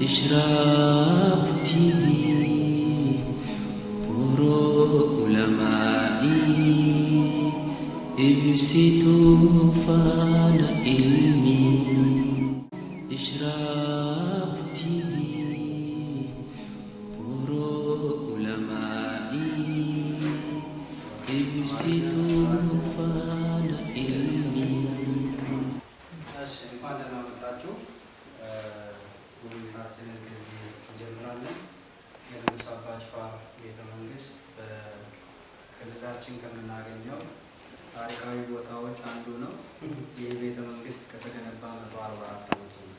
إشراق تيفي برو علمائي ابسطوا فان علمي إشراق تيفي برو علمائي ابسطوا فان علمي ውይይታችንን ከዚህ እንጀምራለን። የንጉሥ አባ ጅፋር ቤተ መንግስት በክልላችን ከምናገኘው ታሪካዊ ቦታዎች አንዱ ነው። ይህ ቤተ መንግስት ከተገነባ 144 ዓመቱ ነው።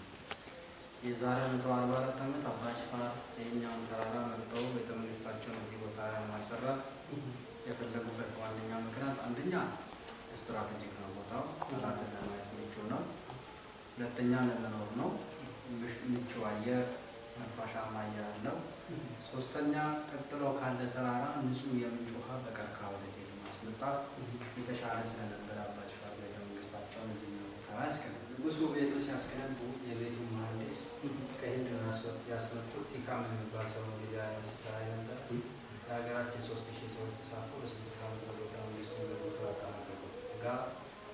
የዛሬ 144 ዓመት አባ ጅፋር የኛውን ተራራ መርጠው ቤተ መንግስታቸውን እዚህ ቦታ ለማሰራት የፈለጉበት ዋነኛ ምክንያት አንደኛ ስትራቴጂክ ነው። ቦታው ጠላትን ለማየት ምቹ ነው። ሁለተኛ ለመኖር ነው። ምቹ አየር ነፋሻማ አየር አለው። ሶስተኛ ቀጥሎ ካለ ተራራ ንጹህ የምንጭ ውሃ በቀርከሃ ወደዚህ ለማስመጣት የተሻለ ስለነበር አባ ጅፋር ቤተ መንግስታቸውን እዚህ ቦታ ያስገነቡ። ንጉሱ ቤቱ ሲያስገነቡ የቤቱ መሀንዲስ ከህንድ ያስመጡት ቲካም የሚባል ሰው ነው። ጊዜ ሲሰራ ነበር። የሀገራችን 3000 ሰዎች ተሳትፎ በ6 ዓመት በቤተ መንግስቱ በቦታ ያጠናቀቁ ጋር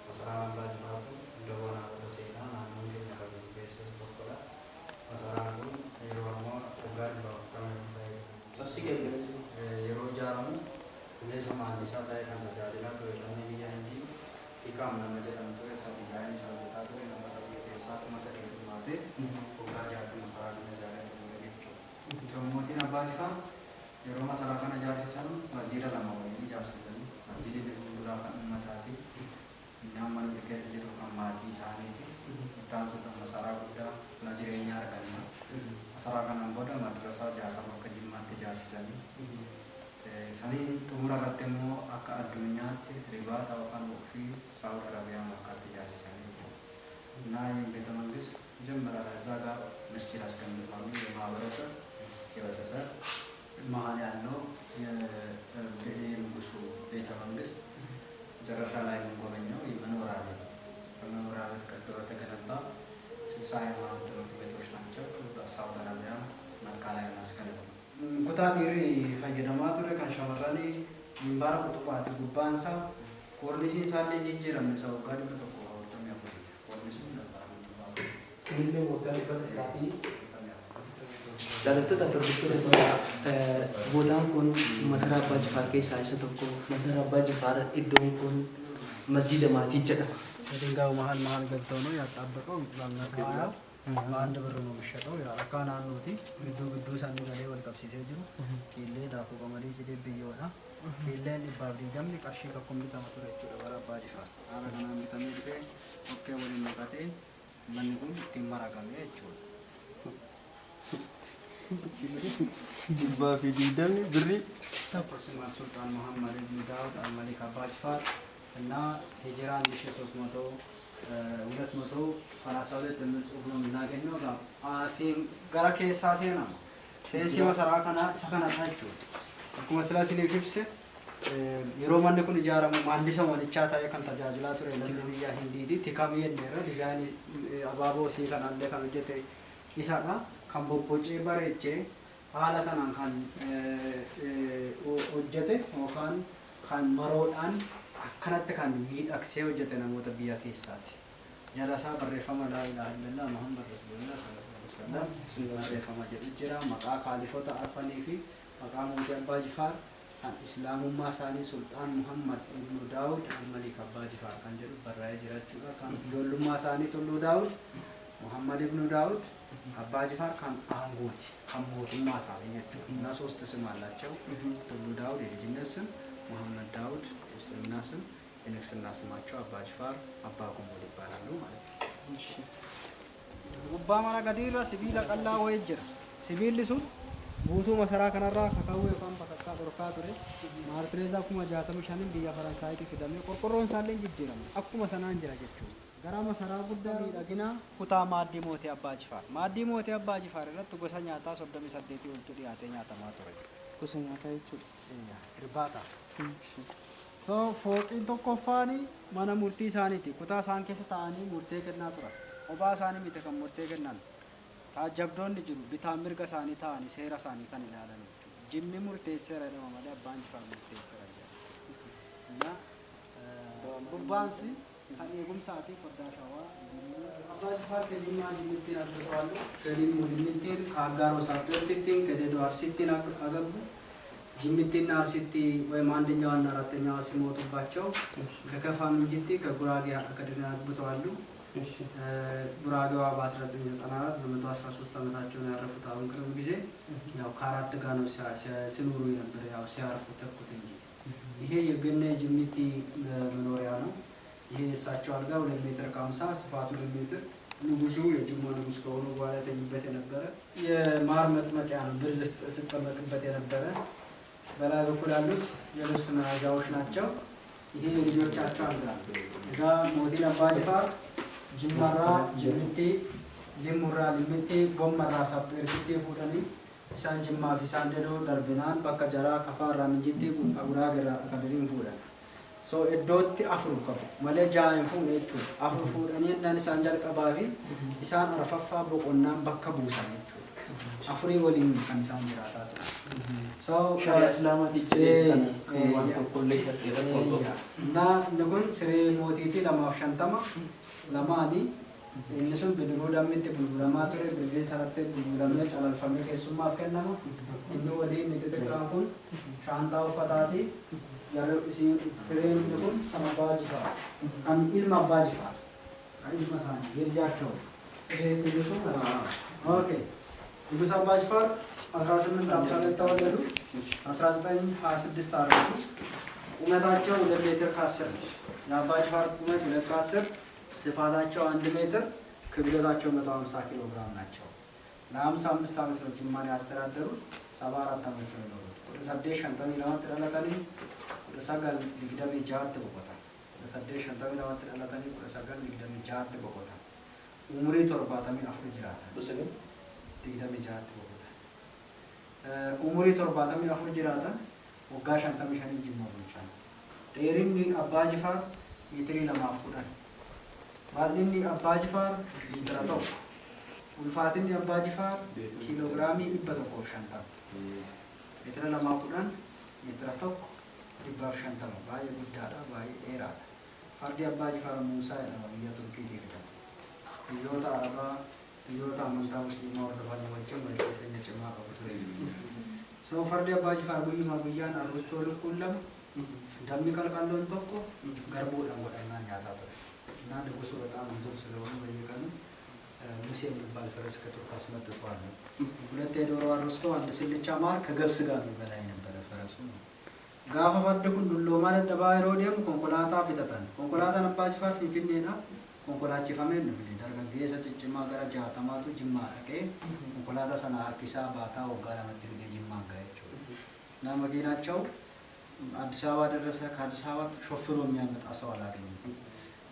መስራ አባ ጅፋር እንደሆነ በሴና ናሙንዴ ነበር ቤተሰብ በቆላ Masaraku, Yeromo, Ugarlo, Yerojamu, Nesama, Nisata, and the Jadila to Elani, Ikam, Namajan, to Sabijan, Sabata, and Satmasa Mate, Ugaja, Masarakan, Jomotina Baja, Yeroma Sarakana Jason, Majira Lamoni, Japson, Majidi Durakan Matati, Naman the Castle of Amati, Sani, Transit of Masarakuda. Najeriya argama Sarakan boda madrasah jaka makjimat kejasisan sani tumura ratemo aka adunya riba tawakan ufi Saudi Arabia maka kejasisan na yang ቤተ መንግስት ጀመራ ዛጋ መስጊድ አስቀምጠዋል። የማህበረሰብ የቤተሰብ መሀል ያለው የንጉሱ ቤተ መንግስት መጨረሻ ላይ የምንጎበኘው የመኖሪያ ቤት በመኖሪያ ቤት ቀጥሎ ተገነባ ሃይማኖት ትምህርት ቤቶች ናቸው። በሳውዲ አረቢያ መካ ላይ ማስገነባ ኩታ ዲሪ ፈየደማ ቱረ ካንሻመራኒ ሚንባራ ቁጥባቲ ጉባንሳ ኮርኒሲ ሳለ ጅጅረም ሰው ጋር በተቆ ወጥም ያፈል ኮርኒሱ ነበር ክሊለ ወጣል በታቲ ዳለተ ተፈርብቶ ቦታን ኮን መስራ አባ ጅፋር ከይሳ አይሰተኮ መስራ አባ ጅፋር ኢዶን ኮን መስጂድ ማቲ ጀዳ ድንጋዩ መሀል ገብተው ነው ያጣበቀው። ባንጋታያ በአንድ ብር ነው የሚሸጠው። ያ አካናን ነውቲ ግዱ ሳንገሌ ወልቀብሲሴ ጅሩ ኪሌ ዳፉ ቀመሪ ጅዴ ቢዮና ኪሌን ባብዲ ገምኒ ቀሺ ከኮምቢ ተመቱረች ወራባ ጅፋር አረጋና ምተም ጅዴ ኦኬ ወሊ መቀቴ መንጉን ቲማራ ቀመ እቹ ጅባ ፊዲ ደም ብሪ ተፈስማ ሱልጣን መሐመድ ኢብኑ ዳውድ አልመሊክ አባ ጅፋር እና ሂጅራ 232 ጽሁፍ ነው የምናገኘው። አሲም ጋራ ከሳሴ ነው ሴሲ መሰራ ከና ሰከናታችሁ አኩመ ስላሲ ለክብስ የሮማን ኩን ጃራሙ ማንዲሰ ወልቻ ታየ ከን ተጃጅላ ቱረ ለልብያ ሂንዲዲ ቲካሚየ ነረ ዲዛይን አባቦ ሲ ከን አለ ከመጀተ ኢሳካ ካምቦቦጪ ባሬቼ አላ ከናን ካን ኦጀቴ ኦካን ካን መሮዳን akkanatti kan miidhagsee hojjete namoota biyya keessaati. Jalasaa barreeffama laa ilaaha illallah Muhammad Rasulullah sallallahu alaihi wasallam sun barreeffama jedhu jira. Maqaa kaalifota arfanii fi maqaa mootii Abbaa Jifaar kan islaamummaa isaanii Sultaan Muhammad ibnu Daawud al-Malik Abbaa Jifaar kan jedhu barraa'ee jira jechuudha. Kan ijoollummaa isaanii Tulluu Daawud Muhammad ibnu Daawud Abbaa Jifaar kan aangooti kan mootummaa isaanii jechuudha. እና ሶስት ስም አላቸው። Tulluu Daawud የልጅነት ስም፣ Muhammad Daawud እና ስም የንግስና ስማቸው አባ ጅፋር አባ ጉሙል ይባላሉ ማለት ነው። እሺ ጉባ ማራ ገዲራ ሲቢላ ቀላ ወይ ጅራ ሲቢል ሱን ቡቱ መሰራ ከነራ ከካው የፋም በከካ ዶርካ ቱሬ ማርትሬዛ ኩማ ጃተም ሻንን ቢያ ፈረንሳይ ከደም ቆርቆሮን ሳለን ጅጅራም አኩማ ሰናን ጅራ ጀቹ ገራ መሰራ ጉዳ ሚዳግና ኩታ ማዲ ሞቴ አባ ጅፋር ማዲ ሞቴ አባ ጅፋር ረት ጎሰኛታ ሶደሚ ሰደቲ ወልቱ ዲያተኛ ተማቶረ ጎሰኛታ ይቹ ርባታ So fooqiin tokkoffaani mana murtii isaaniiti. Kutaa isaan keessa taa'anii murtee kennaa turan. Kophaa isaanii miti kan murtee kennan. taajjabdoonni jiru bitaa mirga isaanii ta'anii seera isaanii kan ilaalan jechuudha. Jimmi murteesseera jedhama malee abbaan Jifaar murteesseera jedhama. Gurbaansi kan eegumsaa fi foddaa shawaa abbaa Jifaar keenyummaa jimmittiin argatu ከሊሙ jimmittiin ከአጋሮ ሳፕለቲቲን ከደዶ አርሲቲን አገቡ ጅምቲና አርሲቲ ወይም አንደኛውና አራተኛው ሲሞቱባቸው ከከፋ ምንጅቲ ከጉራጌ አከደና አግብተዋል። ጉራጌዋ በ1994 በ113 ዓመታቸው ነው ያረፉት። አሁን ቅርብ ጊዜ ያው ከአራት ጋር ነው ሲኖሩ ነበር ያው ሲያርፉ ተኩት እንጂ ይሄ የገነ ጅምቲ መኖሪያ ነው። ይሄ እሳቸው አልጋ 2 ሜትር ከ50 ስፋቱ 2 ሜትር ንጉሱ የጅማ ንጉስ ከሆኑ በኋላ ተኝበት የነበረ የማር መጥመቂያ ነው። ብርዝ ሲጠመቅበት የነበረ በላይ በኩል ያሉት የልብስ መያዣዎች ናቸው። ይሄ የልጆቻቸው አልጋ እዛ ሞቲን አባ ጅፋር ጅማራ ጅምቲ ሊሙራ ሊምቲ ቦመራ ሳፕርሲቲ ፉዳኒ ኢሳን ጅማ ፊሳን ደዶ ደርብናን በከ ጀራ ከፋራ ምንጂቲ ጉራ ገራ ከደሪን ፉዳን so iddootti afur qabu malee jaa'in fuudheechu afur fuudhanii nan isaan jalqabaafi isaan arfaffaa boqonnaan bakka buusan jechuudha. Afurii waliin kan isaan jiraataa ture. So shari'a islaamaatii jedhee waan qulqullee na nugun siree mootiitii 250 lamaanii inni sun bidiruu dammitti bulbulamaa ture. Bidiruu sanatti bulbulamee calalfamee keessummaaf kennama. Inni waliin ni xixiqqaan kun shaantaa uffataati. Yaru isi sireen kun kan abbaa Jifaar kan ilma abbaa Jifaar kan ilma isaanii hirjaaቸው ንጉሱ ኦኬ ንጉስ አባ ጅፋር 1852 ተወለዱ 1926 አረፉ። ቁመታቸው 2 ሜትር ከ10 የአባ ጅፋር ቁመት 2 ከ10 ስፋታቸው 1 ሜትር ክብደታቸው 150 ኪሎ ግራም ናቸው። ለ55 ዓመት ነው ጅማን ያስተዳደሩት። 74 ዓመት ነው የኖሩት። ወደ ሰዴ ሸንተኒ ለማት ተላላታኒ sagal digdami jahat boqota sadde shantami lamatti dhalatanii 19 digdami jahat boqota umurii 74 jiraata digdami jahat boqota umurii 74 jiraata waggaa 55 Jimma bulchan. Dheerinni abbaa Jifaar meetirii 2.10 bal'inni abbaa Jifaar meetira 1 ulfaatinni abbaa Jifaar kiiloogiraamii 150 meetira 2.10 meetira 1 Dibbaaf 50 baay'ee guddaadha baay'ee dheeraadha. Fardi abbaa Jifaar Muusaa jedhama biyya Turkii jedhama. Biyyoota Arabaa biyyoota amantaa musliimaa hordofan wajjin walitti dhufeenya cimaa qabu ture. So fardi abbaa Jifaar guyyaan arrostoo lukkuun lama dammi qalqalloon tokko garbuudhaan godhannaan nyaataa ture. እና ንጉሱ በጣም ብዙ ስለሆኑ በየቀኑ ሙሴ የሚባል ፈረስ ከቱርክ አስመጥቷል። 2 የዶሮ አርስቶ 1 ስልቻ ማር ከገብስ ጋር የሚበላ የነበረ ፈረሱ ነው። Gaafa fardi kun dulloomaa dadhabaa yeroo deemu konkolaataa fixatan. Konkolaataan abbaa Jifaar Finfinneedha. Konkolaachifamee dhufe. Dargaggeessa ciccimaa gara 60tu Jimmaa dhaqee konkolaataa sana harkisaa baataa waggaa 2tti fidee Jimmaa ga'e jechuudha. እና መኪናቸው አዲስ አበባ ደረሰ። ከአዲስ አበባ ሾፍሮ የሚያመጣ ሰው አላገኘም።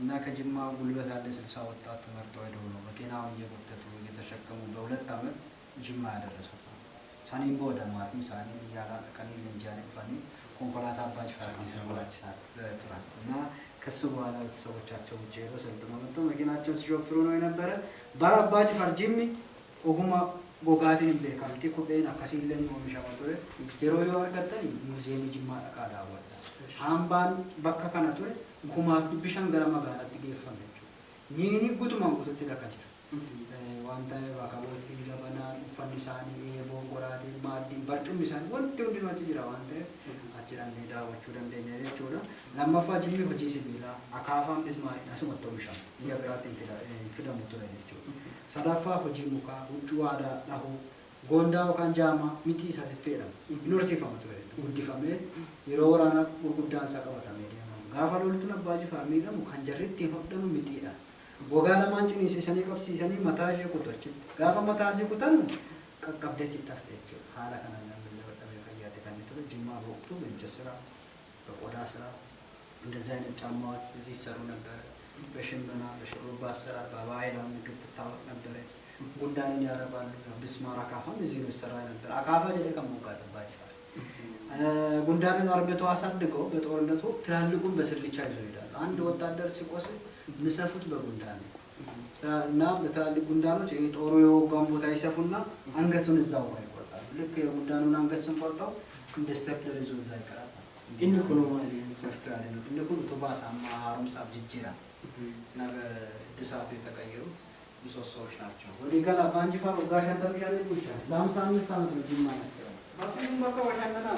እና ከጅማ ጉልበት ያለ 60 ወጣት ተመርጠው ሄደው ነው መኪናውን እየጎተቱ እየተሸከሙ በ2 ዓመት ጅማ ያደረሱት። ሳኒምቦ ደማቲ ሳኒ ያላ ቀኒ ለንጃኔ ፈኒ ኮንኮላታ አባ ጅፋር ሲሰራቸው ትራን እና ከሱ በኋላ ቤተሰቦቻቸው ውጭ ሄደው ሰልጥነው መጥተው መኪናቸው ሲሾፍሩ ነው የነበረ። በአባ ጅፋር ጂሚ ኦጉማ ጎጋቲን በካልቲ ኮቤና ካሲለን ወሚሻማቶረ ጀሮዮ አርገተን ሙዚየም ጅማ አቃዳ ወጣ አምባን በካ ከነቶረ ጉማፍ ቢሻን ገረማ ጋራት ይገፈነች ኒኒ ጉቱማን ጉቱት ተካች ዋንታ ባካቦት ይገባና ፈንዲሳኒ ቦንጎራዲ ማዲ ባርጩም ይሳን ወንድ ወንድ ነው ትጅራ ዋንተ አጭራን ዳዎቹ ደንደኛ የቾዳ ለማፋ ጂሚ ሆጂ ሲቢላ አካፋም ቢስማይ አስመጥቶ ይሻል ይያብራት ፍደሙቶ ለነች ሰዳፋ ሆጂ ሙካ ውጭዋዳ ዳሁ ጎንዳው ካንጃማ ሚቲ ሳስቴራ ዩኒቨርሲቲ ፋመቶ ጉዲፋሜ ይሮራና ጉርጉዳን ሳቀባታ ሜዲያ ጋፋ ሎልቱና ባጂ ፋሚላ ሙካንጀሪት ይፈደኑ ሚቲዳ Bogaala mancini isanii qabsiisanii mataa ishee kutochi gaafa mataa ishee kutan qaqqabdee cittaafte jechuudha. Haala kanaan namni badhamee fayyaate kan ture Jimmaa በወቅቱ በእንጨት ስራ በቆዳ ስራ እንደዚህ አይነት ጫማዎች እዚህ ይሰሩ ነበር። በሽመና በሽሩባ አሰራር በባህላዊ ምግብ ትታወቅ ነበረች። ጉንዳንን ያረባሉ። ቢስማር አካፋም እዚህ ነው ይሰራ ነበር። አካፋ ጀለ ከሞጋስ ባጅ ጉንዳንን አርብቶ አሳድገው በጦርነቱ ትላልቁን በስልቻ ይዘው ይሄዳሉ። አንድ ወታደር ሲቆስል ምሰፉት በጉንዳን እና በትላልቅ ጉንዳኖች ይሄ ጦሩ የወጋውን ቦታ ይሰፉና አንገቱን እዛው ጋር ይቆርጣሉ። ልክ የጉንዳኑን አንገት ስንቆርጠው እንደ ስቴፕለር ይዞ እዛ ይቀራል። Inni kun maali? ሰፍተው ያለ ነው። inni kun utubaa isaa haaromsaaf jijjiira እና በእድሳቱ የተቀየሩ ምሰሶዎች ናቸው። ወዲህ ገና አባን ጅፋር ወጋሽ አንተምሻለ ይቻላል ለ55 ዓመት ነው ጅማ ያስቀረው ማፊን በቃ ወሻነና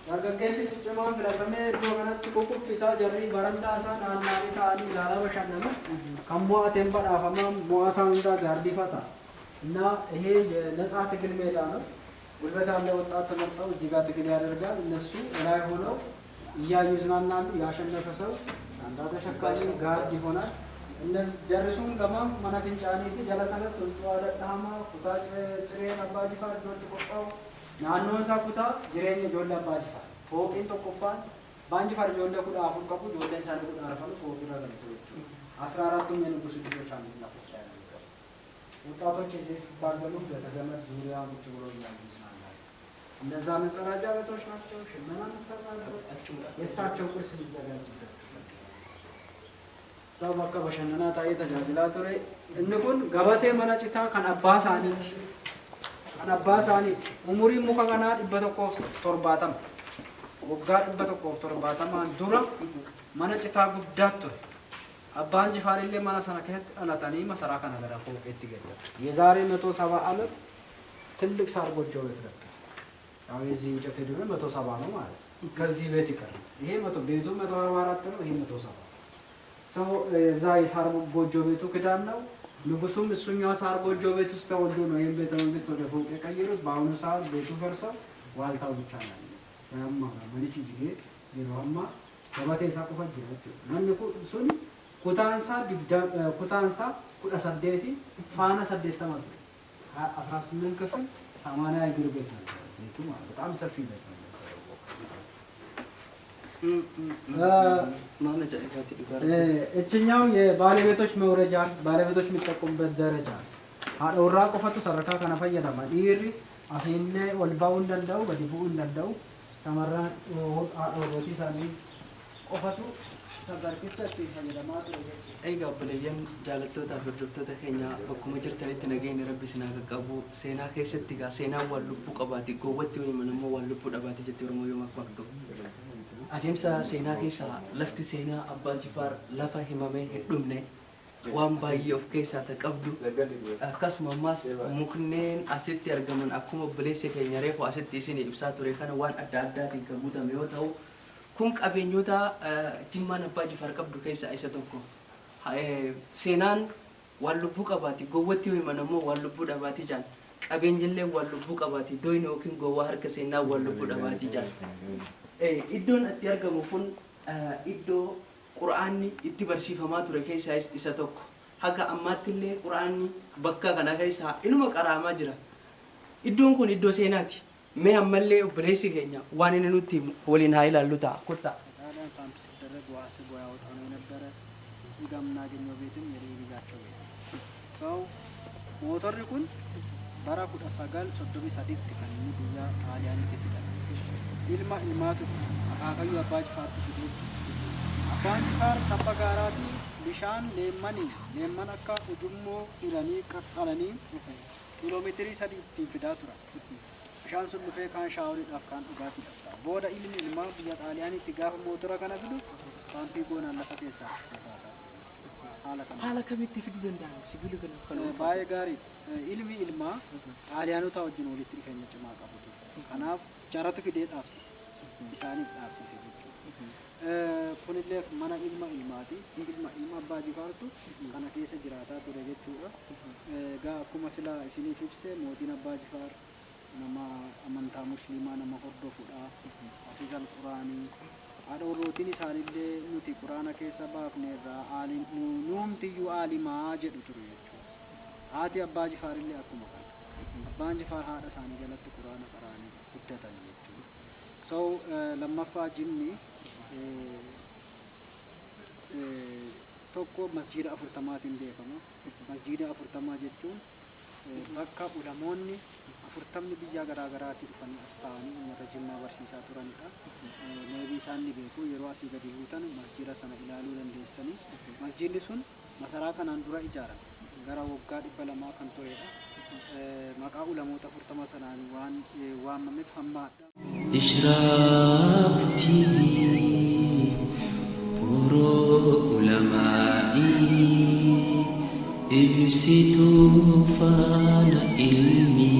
ያገገሰ ጭማን ፍላተመ ዶጋናት ኮኩፍ ኢሳ ጀሪ ባረንዳሳ ናናሪ ታኒ ላላ ወሻነና ከሞአቴን በዳፈማ ሞአታ እንዳ ጋርዲ ፈታ እና ይሄ የነጻ ትግል ሜዳ ነው። ጉልበት ያለ ወጣት ተመርጠው እዚህ ጋር ትግል ያደርጋል። እነሱ ላይ ሆነው እያዩ ዝናናሉ። ያሸነፈ ሰው አንዳ ተሸካሚ ጋርድ ይሆናል። እነዚህ ጀርሱን ገማም ማናፊንጫኒ ጀለሰነት ወጣ ዳማ ኩታጭ ጭሬ አባጂፋር ጆት ቆጣው ናኖንሳ ኩታ ጅሬኝ ጆላ አባጂፋር ፎቂን ተቆፋን ባንጂፋር ጆላ ኩዳ አፉን ከቡ ጆለን ሳሉ አርፈሉ ፎቂ ረገለቶች 14ቱም የንጉስ ልጆች አንዱ ናቸው ያለው ወጣቶች እዚህ ሲታገሉ በተገመድ ዙሪያ ቁጭ ብሎ ይላሉ። እነዛ መጸዳጃ ቤቶች ናቸው። ሽመና መሰራቸው የእሳቸው ቁርስ ሊዘጋጅበት ሰው በቃ በሸነና ታዬ ተጃጅላ ቱሬ እንኩን ገበቴ መነጭታ ከን አባሳኒ ኡሙሪ ሙካ ከና ድበተኮ ቶርባተም ወጋ ድበተኮ ቶርባተም ዱራ መነጭታ ጉዳት ቱሬ አባን ጅፋሪሌ ማናሰና ከት አላታኒ መሰራ ከና ገራ ፎቄት ይገኛል። የዛሬ 170 ዓመት ትልቅ ሳር ጎጆ ቤት ነበር። ያው የዚህ እንጨት ደግሞ 170 ነው ማለት ከዚህ ቤት ይቀራል። ይሄ 100 ቤቱ 144 ነው። ይሄ 170 ሰው እዛ የሳር ጎጆ ቤቱ ክዳን ነው። ንጉሱም እሱኛው ሳር ጎጆ ቤት ውስጥ ተወልዶ ነው ይሄን ቤተ መንግስት ወደ ፎቅ የቀየሩት። በአሁኑ ሰዓት ቤቱ ፈርሰው ዋልታው ብቻ ነው ያማ ማለት ይሄ የሮማ ከመቴ ሳቆፈ ጅራት ማንኩ ሱኒ ኩታንሳ ኩዳ ሰደቲ ፋና ሰደት ተማት 18 ክፍል 80 እግር ቤት ነው። ቤቱ ማለት በጣም ሰፊ ቤት ነው። እችኛው የባለቤቶች መውረጃ ባለቤቶች የሚጠቀሙበት ደረጃ አውራ ቆፈቱ ሰረካ ከነፈየዳማ ዲሪ አፊነ ወልባው እንደው በዲቡ እንደው ተመራ አውሮቲ ሳኒ ቆፈቱ Egaa obboleeyyan jaalattoota fi hordoftoota keenya bakkuma jirtanitti nageenya rabbi isin haa qaqqabu. Seenaa keessatti egaa seenaan waan lubbuu qabaati. Gowwatti wayiman immoo waan lubbuu dhabaati jettee Oromoo yoo makbaaktu. Adeemsa seenaa keessaa lafti seenaa Abbaan Jifaar lafa himamee hin dhumne waan baay'ee of keessaa qabdu. Akkasuma ammas mukneen asitti argaman akkuma obboleessa keenya reefu asitti isin ibsaa ture kana waan adda addaatiin kan guutame yoo ta'u kun qabeenyota Jimmaan Abbaa Jifaar qabdu keessaa isa tokko. Seenaan waan lubbuu qabaati. Gowwatti wayiman immoo waan lubbuu dhabaati jaan. Qabeenyillee waan lubbuu qabaati. Doyni yookiin gowwaa harka seenaa waan lubbuu dhabaati jaan. Iddoon itti argamu kun iddoo Quraanni itti barsiifamaa ture keessaa isa tokko. Haga ammaatti illee Quraanni bakka kana keessaa inuma qaraamaa jira. Iddoon kun iddoo seenaati. Mee ammallee obboleessi keenya waan inni nutti waliin haa ilaallu ta'a. Kottaa. Motorri kun bara 1933 kan inni guyyaa xaaliyaanitti fidame. Ilma ilmaatu akaakayyuu Abbaa Jifaartu fidee Abbaan Jifaar tabba gaaraati bishaan leemman akka ujummoo hidhanii qaqqalanii kiiloomeetirii 3 ittiin fidaa turan. Bishaan sun dhufee kaan shaaworiidhaaf kaan dhugaatiidhaaf ta'a. Booda ilmi ilmaa biyya xaaliyaanitti gaafa mootora kana fidu paampii goonaan lafa keessaa haala kamitti fiduu danda'an sibiila kana baay'ee gaarii. Ilmi ilmaa xaaliyaanota wajjin walitti dhufeenya cimaa qabu. Kanaaf jaratu fidee dhaabsise. Isaaniif dhaabsise jechuudha. Kunillee mana ilma ilmaati. Ilma Abbaa Jifaartu kana keessa jiraataa ture jechuudha. Egaa akkuma silaa isiniif ibse mootiin Abbaa Jifaar nama amantaa musliimaa nama hordofudha. Hafiizal Quraanii haadha warrootiin isaanillee nuti Quraana keessa baafneerraa nuumtiyyuu aalimaa jedhu ture jechuudha. Haati Abbaa Jifaarillee akkuma kana. Abbaan Jifaar haadha isaanii jalatti Quraana qaraanii guddatan jechuudha. So lammaffaa Jimmi tokko masjiida 40tiin beekama. Masjiida 40 jechuun bakka ulamoonni 40 biyya garaa garaatii dhufanii as ta'anii uummata Jimmaa barsiisaa turanidha. Neebii isaan ni beeku yeroo asii gadi buutan masjiida sana ilaaluu dandeessanii. Masjiidni sun masaraa kanaan dura ijaarame. إشراق TV برو علمائي ibsituu faana ilmi